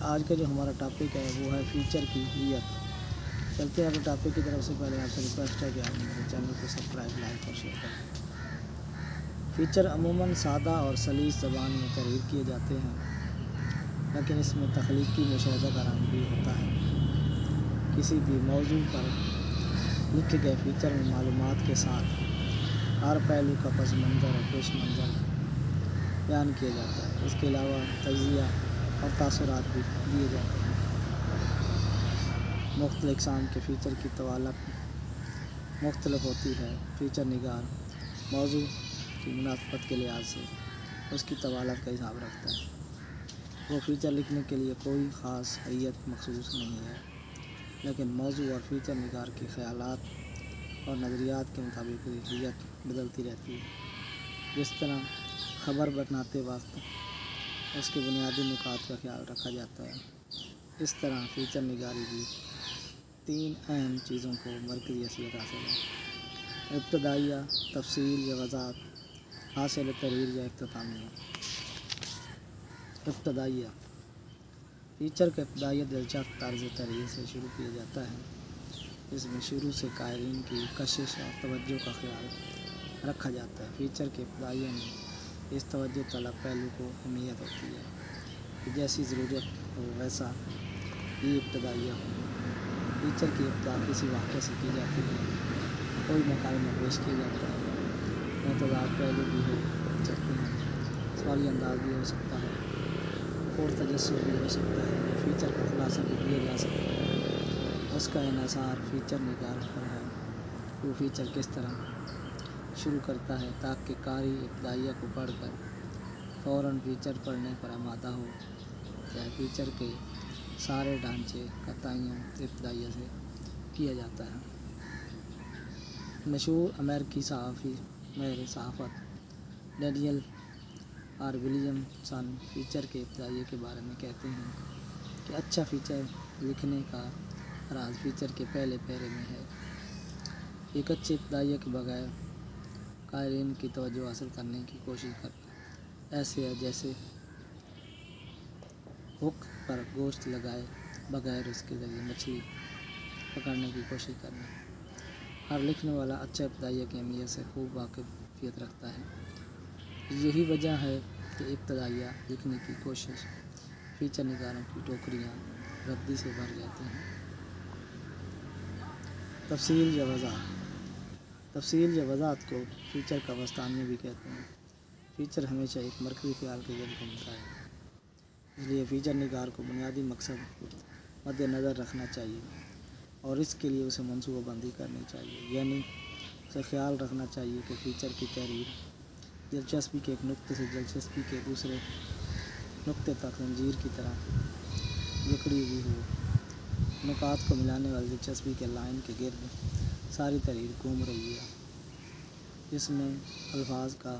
آج کا جو ہمارا ٹاپک ہے وہ ہے فیچر کی ہیت۔ چلتے ہیں اپنے ٹاپک کی طرف سے پہلے آپ سے ریکویسٹ ہے کہ آپ میرے چینل کو سبسکرائب، لائک اور شیئر کریں۔ فیچر عموماً سادہ اور سلیس زبان میں تحریر کیے جاتے ہیں، لیکن اس میں تخلیقی مشاہدہ کرنا بھی ہوتا ہے۔ کسی بھی موضوع پر لکھے گئے فیچر میں معلومات کے ساتھ ہر پہلو کا پس منظر اور پیش منظر بیان کیا جاتا ہے۔ اس کے علاوہ تجزیہ اور تاثرات بھی دیے جاتے ہیں۔ مختلف اقسام کے فیچر کی طوالت مختلف ہوتی ہے۔ فیچر نگار موضوع کی مناسبت کے لحاظ سے اس کی طوالت کا حساب رکھتا ہے۔ وہ فیچر لکھنے کے لیے کوئی خاص ہیت مخصوص نہیں ہے، لیکن موضوع اور فیچر نگار کے خیالات اور نظریات کے مطابق ہیت بدلتی رہتی ہے۔ جس طرح خبر بناتے وقت اس کے بنیادی نکات کا خیال رکھا جاتا ہے، اس طرح فیچر نگاری بھی 3 اہم چیزوں کو مرکزی حیثیت حاصل ہے: ابتدائیہ، تفصیل یا وضاحت، حاصل تحریر یا اختتامیہ۔ ابتدائیہ فیچر کا ابتدائیہ دلچسپ طرز تحریر سے شروع کیا جاتا ہے۔ اس میں شروع سے قارئین کی کشش اور توجہ کا خیال رکھا جاتا ہے۔ فیچر کے ابتدائیہ میں اس توجہ طلب پہلو کو اہمیت ہوتی ہے کہ جیسی ضرورت ہو ویسا ہی ابتدائیہ ہو۔ فیچر کی ابتدا کسی واقعے سے کی جاتی ہے، کوئی مکالمہ پیش کیا جاتا ہے، متضاد پہلو بھی ہو سکتے ہیں، سوالی انداز بھی ہو سکتا ہے اور تجسس بھی ہو سکتا ہے، یا فیچر کا خلاصہ بھی دیا جا سکتا ہے۔ اس کا انحصار فیچر نگار پر ہے کہ وہ فیچر کس طرح شروع کرتا ہے تاکہ قاری ابتدائیہ کو پڑھ کر فوراً فیچر پڑھنے پر آمادہ ہو جائے۔ فیچر کے سارے ڈھانچے کا تعین ابتدائیہ سے کیا جاتا ہے۔ مشہور امریکی صحافی ماہر صحافت ڈینیل آر ولیمسن فیچر کے ابتدائیہ کے بارے میں کہتے ہیں کہ اچھا فیچر لکھنے کا راز فیچر کے پہلے پیرے میں ہے۔ ایک اچھے ابتدائیہ کے بغیر قارئین کی توجہ حاصل کرنے کی کوشش کرنا ایسے ہے جیسے ہک پر گوشت لگائے بغیر اس کے ذریعے مچھلی پکڑنے کی کوشش کرنا۔ ہر لکھنے والا اچھا ابتدائیہ کی اہمیت سے خوب واقفیت رکھتا ہے۔ یہی وجہ ہے کہ ابتدائیہ لکھنے کی کوشش فیچر نگاروں کی ٹوکریاں ردی سے بھر جاتی ہیں۔ تفصیل یا وضاحت تفصیل یا وضاحت کو فیچر کا وسطانیہ بھی کہتے ہیں۔ فیچر ہمیشہ ایک مرکزی خیال کے ذریعے بنتا ہے، اس لیے فیچر نگار کو بنیادی مقصد مد نظر رکھنا چاہیے اور اس کے لیے اسے منصوبہ بندی کرنی چاہیے۔ یعنی اسے خیال رکھنا چاہیے کہ فیچر کی تحریر دلچسپی کے ایک نقطے سے دلچسپی کے دوسرے نقطے تک زنجیر کی طرح جکڑی ہوئی ہو۔ نکات کو ملانے والی دلچسپی کے لائن کے گرد ساری تحریر گھوم رہی ہے، جس میں الفاظ کا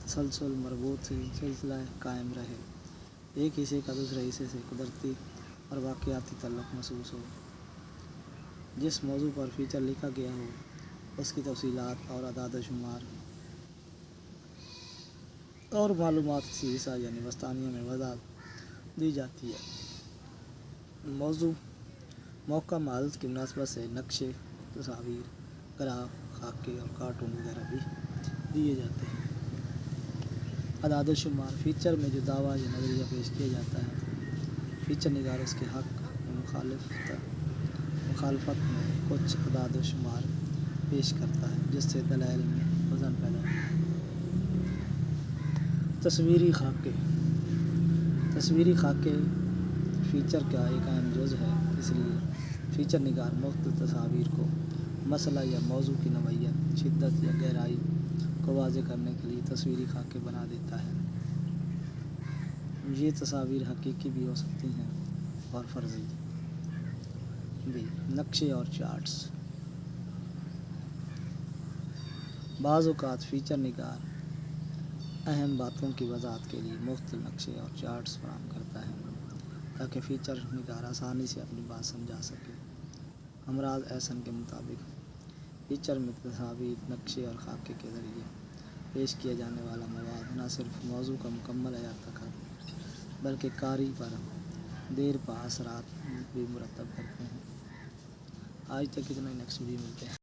تسلسل مربوط سلسلہ قائم رہے، ایک حصے کا دوسرے حصے سے قدرتی اور واقعاتی تعلق محسوس ہو۔ جس موضوع پر فیچر لکھا گیا ہو اس کی تفصیلات اور اعداد و شمار اور معلومات اسی حصہ یعنی وسطانیہ میں وضاحت دی جاتی ہے۔ موقع معرض کی مناسبت سے نقشے، تصاویر، گراف، خاکے اور کارٹون وغیرہ بھی دیے جاتے ہیں۔ اعداد و شمار فیچر میں جو دعویٰ یا نظریہ پیش کیا جاتا ہے، فیچر نگار اس کے حق میں مخالفت میں کچھ اعداد و شمار پیش کرتا ہے، جس سے دلائل میں وزن پیدا ہوتا ہے۔ تصویری خاکے فیچر کا ایک اہم جزو ہے، اس لیے فیچر نگار مختلف تصاویر کو مسئلہ یا موضوع کی نوعیت، شدت یا گہرائی کو واضح کرنے کے لیے تصویری خاکے بنا دیتا ہے۔ یہ تصاویر حقیقی بھی ہو سکتی ہیں اور فرضی بھی۔ نقشے اور چارٹس بعض اوقات فیچر نگار اہم باتوں کی وضاحت کے لیے مختلف نقشے اور چارٹس فراہم کرتا ہے تاکہ فیچر نگار آسانی سے اپنی بات سمجھا سکے۔ امراض احسن کے مطابق فیچر میں تصاویر، نقشے اور خاکے کے ذریعے پیش کیا جانے والا مواد نہ صرف موضوع کا مکمل احاطہ کرتا بلکہ قاری پر دیر پاس رات بھی مرتب کرتے ہیں. آج تک اتنا ہی، نیکسٹ ویڈیو ملتے ہیں.